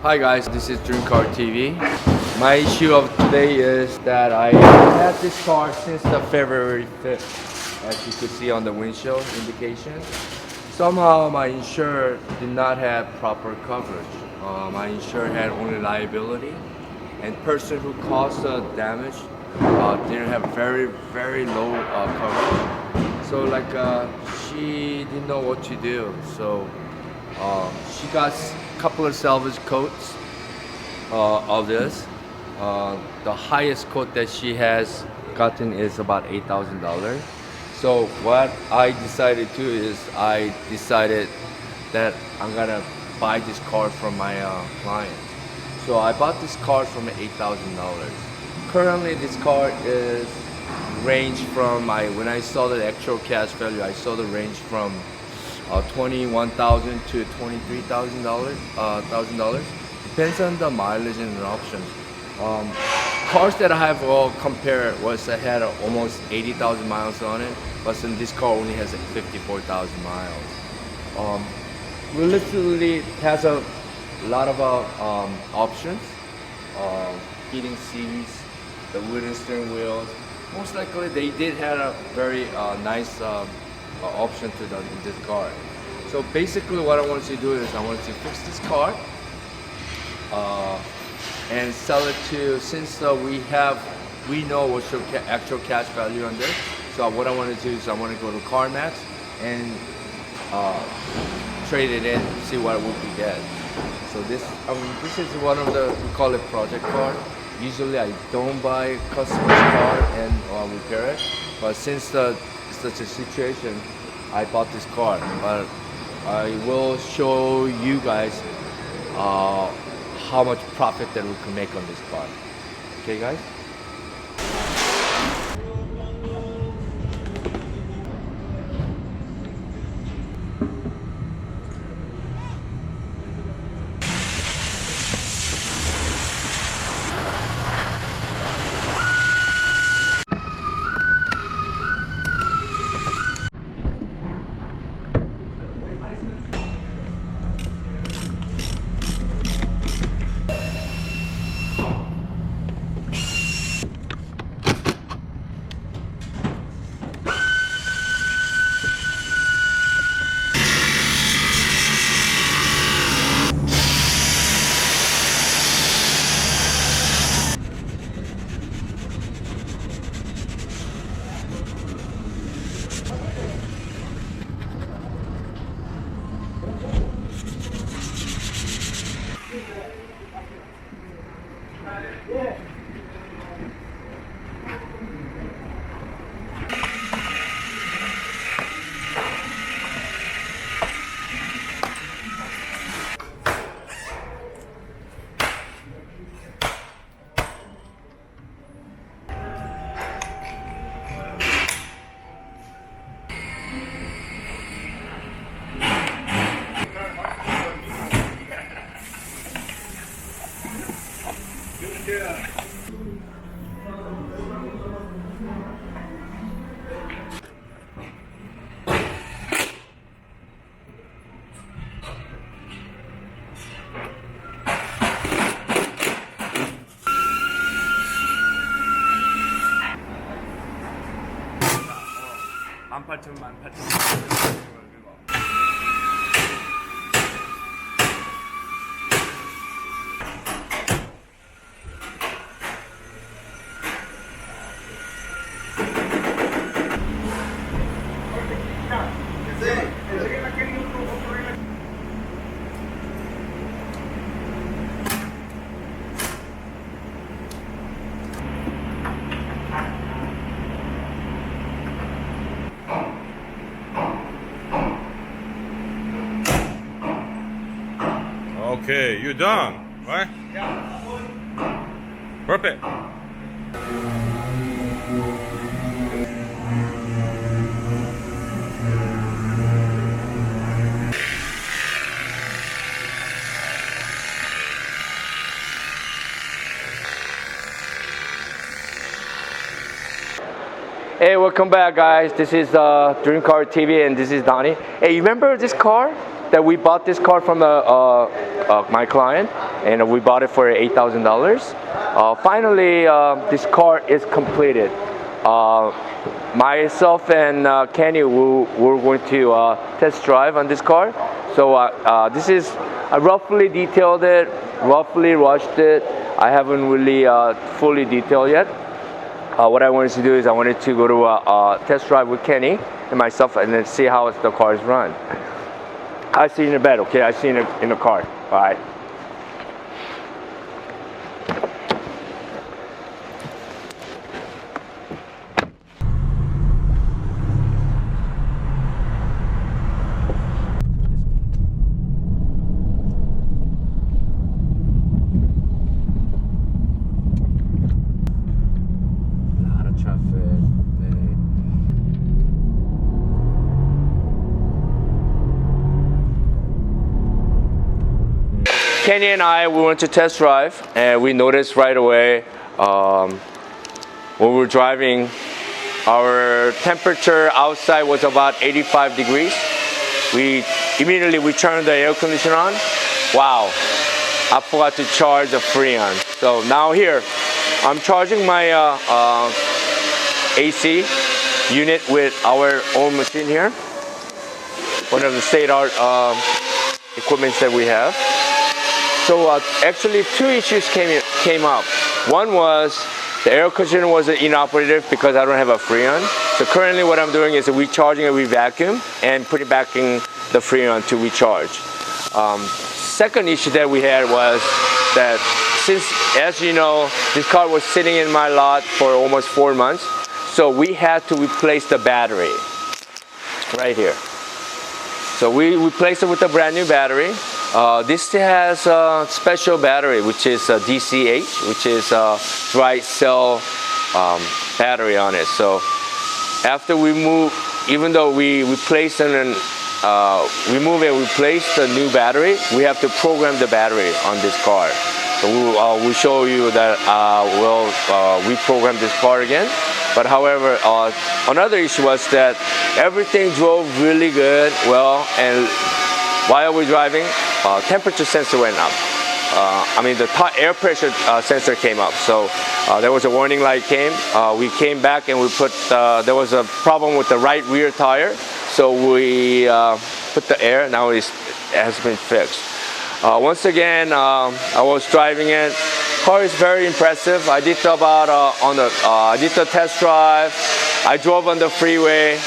Hi guys, this is Dream Car TV. My issue of today is that I had this car since the February 5th, as you could see on the windshield indication. Somehow my insurer did not have proper coverage. My insurer had only liability, and person who caused the damage didn't have very low coverage. So she didn't know what to do. So she got a couple of salvage quotes of this. The highest quote that she has gotten is about $8,000. So what I decided to is I decided that I'm gonna buy this car from my client. So I bought this car from $8,000. Currently this car is range from when I saw the actual cash value, I saw the range from $21,000 to $23,000. Depends on the mileage and the options. Cars that I have all compared had almost 80,000 miles on it, but this car only has 54,000 miles. Realistically, it has a lot of options. Heating seats, the wooden steering wheels. Most likely, they did have a very nice option to this car. So basically, what I wanted to do is I wanted to fix this car and sell it to, since we know what's your actual cash value on this. So what I want to do is I want to go to CarMax and trade it in, see what we can get. So this is one of we call it project car. Usually I don't buy customer's car and repair it, but since it's such a situation, I bought this car. But I will show you guys how much profit that we can make on this car. Okay, guys? Okay, you're done, right? Yeah. Perfect. Hey, welcome back, guys. This is Dream Car TV, and this is Donnie. Hey, you remember this car? that we bought this car from my client, and we bought it for $8,000. Finally, this car is completed. Myself and Kenny, we're going to test drive on this car. So this is, I roughly detailed it, roughly rushed it. I haven't really fully detailed yet. What I wanted to do is I wanted to go to a test drive with Kenny and myself, and then see how the cars run. I see you in the bed, okay? I see you in the car. All right. Kenny and I, we went to test drive, and we noticed right away when we were driving, our temperature outside was about 85 degrees. We immediately turned the air conditioner on. Wow, I forgot to charge the Freon. So now here, I'm charging my AC unit with our own machine here. One of the state-of-the-art equipments that we have. So actually, two issues came up. One was the air conditioner wasn't inoperative because I don't have a Freon. So currently what I'm doing is recharging it with vacuum and putting back in the Freon to recharge. Second issue that we had was that since, as you know, this car was sitting in my lot for almost 4 months, so we had to replace the battery right here. So we replaced it with a brand new battery. This has a special battery, which is a DCH, which is a dry cell battery on it. So after we move, even though we replace and remove and replace the new battery, we have to program the battery on this car. So we'll show you that we'll reprogram this car again. But however, another issue was that everything drove really good, well, and while we're driving, temperature sensor went up. The air pressure sensor came up. So there was a warning light came. We came back and we put, there was a problem with the right rear tire. So we put the air, now it has been fixed. Once again, I was driving it. Car is very impressive. I did I did the test drive. I drove on the freeway.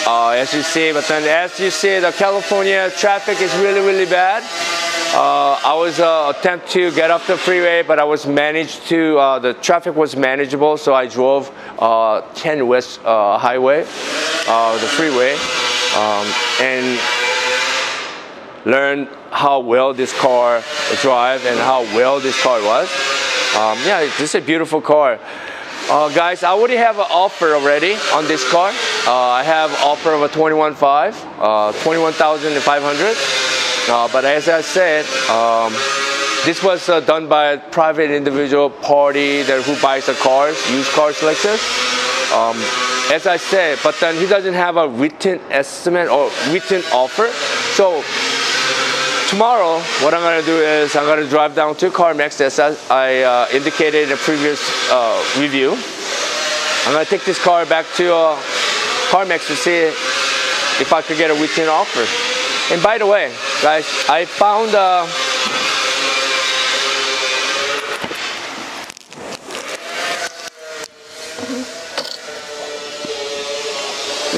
As you see, but then as you see, the California traffic is really, really bad. I was attempt to get off the freeway, but I was managed to, the traffic was manageable, so I drove 10 West Highway, the freeway, and learned how well this car drives and how well this car was. Yeah, this is a beautiful car. Guys, I already have an offer already on this car. I have offer of a 21,500. But as I said, this was done by a private individual party who buys the cars, used cars like this. As I said, but then he doesn't have a written estimate or written offer. So tomorrow, what I'm going to do is I'm going to drive down to CarMax, as I indicated in a previous review. I'm going to take this car back to CarMax to see if I could get a written offer. And by the way, guys, I found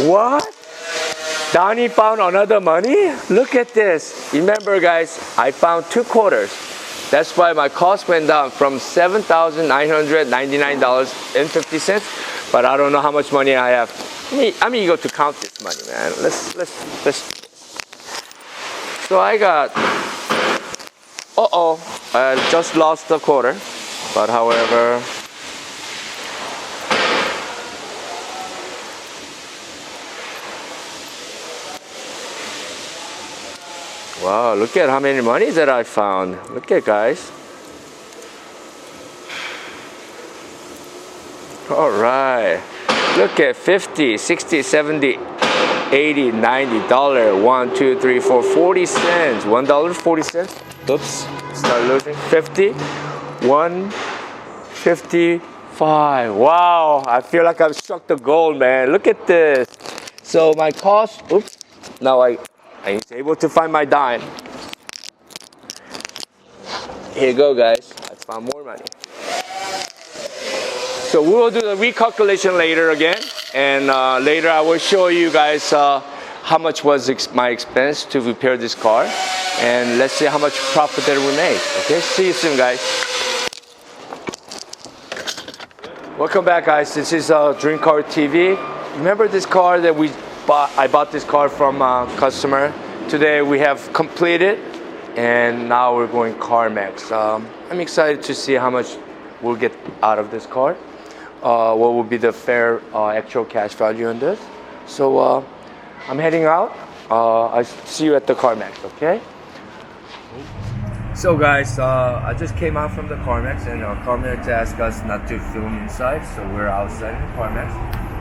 what? Donnie found another money? Look at this. Remember, guys, I found 2 quarters. That's why my cost went down from $7,999.50. But I don't know how much money I have. I'm eager to count this money, man. Let's. So I got. I just lost a quarter. But however. Wow, look at how many monies that I found. Look at, guys. All right. Look at 50, 60, 70, $80, $90, 1, 2, 3, 4, 40 cents. $1, 40 cents. Oops, start losing. 50, 155. Wow, I feel like I've struck the gold, man. Look at this. So my cost, oops, now I ain't able to find my dime. Here you go, guys. I found more money. So we will do the recalculation later again, and later I will show you guys how much was my expense to repair this car, and let's see how much profit that we made. Okay, see you soon, guys. Welcome back, guys. This is Dream Car TV. Remember this car that we bought? I bought this car from a customer. Today we have completed, and now we're going CarMax. I'm excited to see how much we'll get out of this car. What will be the fair actual cash value on this. So I'm heading out. I'll see you at the CarMax, okay? So guys, I just came out from the CarMax, and CarMax asked us not to film inside, so we're outside the CarMax.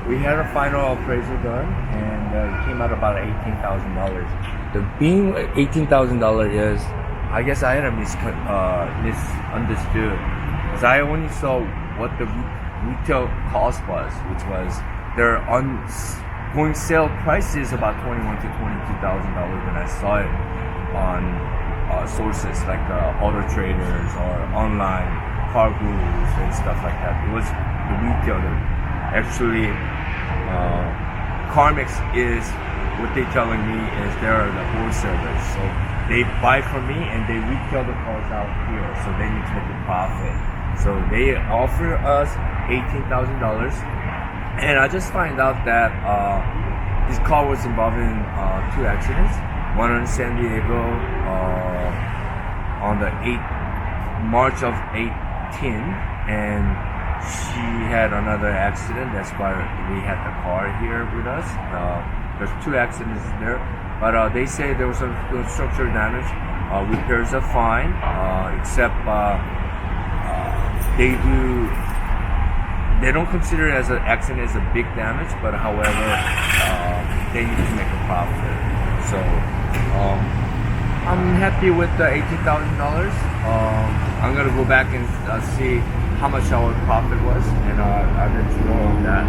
We had a final appraisal done, and it came out about $18,000. The being $18,000 is, I guess I had a misunderstood, because I only saw what the retail cost was, which was their going sale price is about $21,000 to $22,000 when I saw it on sources like Auto Traders or online car gurus and stuff like that. It was the retailer. Actually, CarMax is what they're telling me is they're the wholesalers, so they buy from me and they retail the cars out here, so they need to make a profit. So they offer us $18,000, and I just find out that this car was involved in 2 accidents. One in San Diego on the March of 18, and she had another accident. That's why we had the car here with us. There's 2 accidents there, but they say there was some structural damage. Repairs are fine, except they don't consider it as an accident as a big damage, but however, they need to make a profit. So I'm happy with the $18,000. I'm gonna go back and see how much our profit was, and I'll let you know on that.